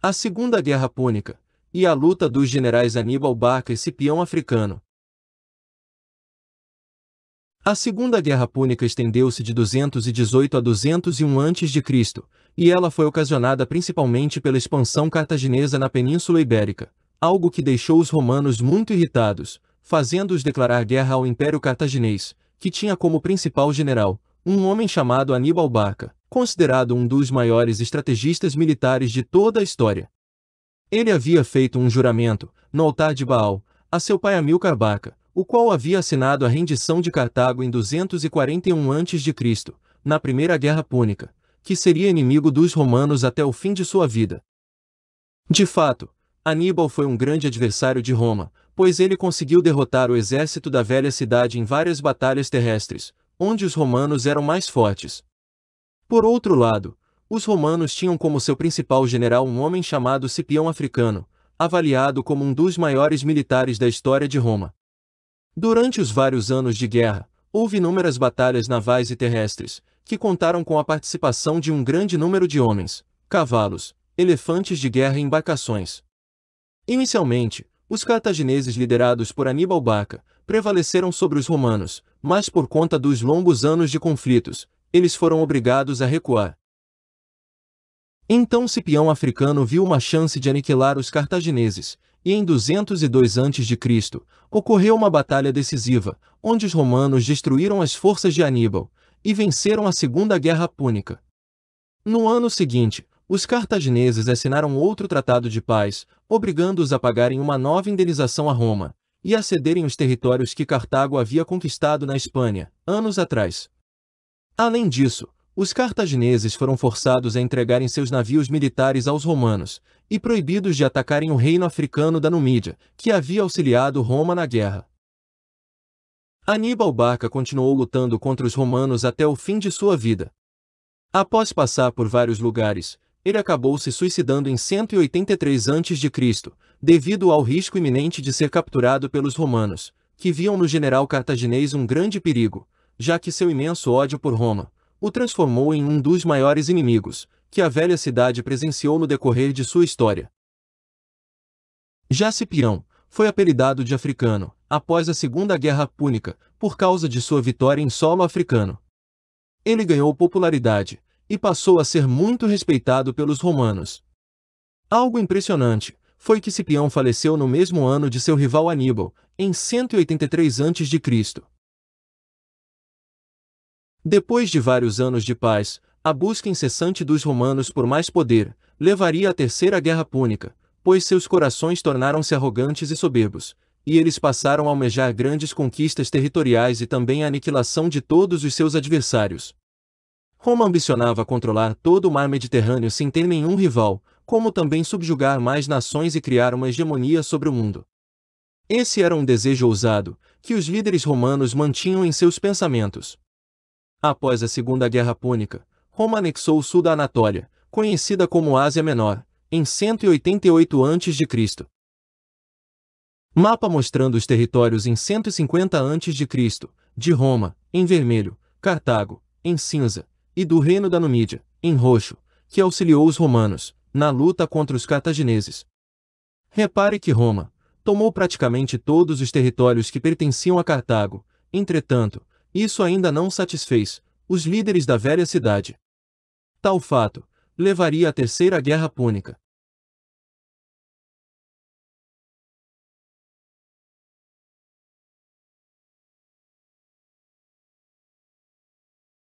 A Segunda Guerra Púnica, e a luta dos generais Aníbal Barca e Cipião Africano. A Segunda Guerra Púnica estendeu-se de 218 a 201 a.C., e ela foi ocasionada principalmente pela expansão cartaginesa na Península Ibérica, algo que deixou os romanos muito irritados, fazendo-os declarar guerra ao Império Cartaginês, que tinha como principal general um homem chamado Aníbal Barca, considerado um dos maiores estrategistas militares de toda a história. Ele havia feito um juramento, no altar de Baal, a seu pai Amílcar Barca, o qual havia assinado a rendição de Cartago em 241 a.C., na Primeira Guerra Púnica, que seria inimigo dos romanos até o fim de sua vida. De fato, Aníbal foi um grande adversário de Roma, pois ele conseguiu derrotar o exército da velha cidade em várias batalhas terrestres, onde os romanos eram mais fortes. Por outro lado, os romanos tinham como seu principal general um homem chamado Cipião Africano, avaliado como um dos maiores militares da história de Roma. Durante os vários anos de guerra, houve inúmeras batalhas navais e terrestres, que contaram com a participação de um grande número de homens, cavalos, elefantes de guerra e embarcações. Inicialmente, os cartagineses liderados por Aníbal Barca prevaleceram sobre os romanos, mas por conta dos longos anos de conflitos, eles foram obrigados a recuar. Então Cipião Africano viu uma chance de aniquilar os cartagineses, e em 202 a.C., ocorreu uma batalha decisiva, onde os romanos destruíram as forças de Aníbal, e venceram a Segunda Guerra Púnica. No ano seguinte, os cartagineses assinaram outro tratado de paz, obrigando-os a pagarem uma nova indenização a Roma, e a cederem os territórios que Cartago havia conquistado na Espanha, anos atrás. Além disso, os cartagineses foram forçados a entregarem seus navios militares aos romanos, e proibidos de atacarem o reino africano da Numídia, que havia auxiliado Roma na guerra. Aníbal Barca continuou lutando contra os romanos até o fim de sua vida. Após passar por vários lugares, ele acabou se suicidando em 183 a.C., devido ao risco iminente de ser capturado pelos romanos, que viam no general cartaginês um grande perigo, já que seu imenso ódio por Roma o transformou em um dos maiores inimigos que a velha cidade presenciou no decorrer de sua história. Já Cipião foi apelidado de Africano, após a Segunda Guerra Púnica, por causa de sua vitória em solo africano. Ele ganhou popularidade, e passou a ser muito respeitado pelos romanos. Algo impressionante foi que Cipião faleceu no mesmo ano de seu rival Aníbal, em 183 a.C. Depois de vários anos de paz, a busca incessante dos romanos por mais poder levaria à Terceira Guerra Púnica, pois seus corações tornaram-se arrogantes e soberbos, e eles passaram a almejar grandes conquistas territoriais e também a aniquilação de todos os seus adversários. Roma ambicionava controlar todo o mar Mediterrâneo sem ter nenhum rival, como também subjugar mais nações e criar uma hegemonia sobre o mundo. Esse era um desejo ousado, que os líderes romanos mantinham em seus pensamentos. Após a Segunda Guerra Púnica, Roma anexou o sul da Anatólia, conhecida como Ásia Menor, em 188 a.C. Mapa mostrando os territórios em 150 a.C., de Roma, em vermelho, Cartago, em cinza, e do Reino da Numídia, em roxo, que auxiliou os romanos na luta contra os cartagineses. Repare que Roma tomou praticamente todos os territórios que pertenciam a Cartago, entretanto, isso ainda não satisfez os líderes da velha cidade. Tal fato levaria à Terceira Guerra Púnica.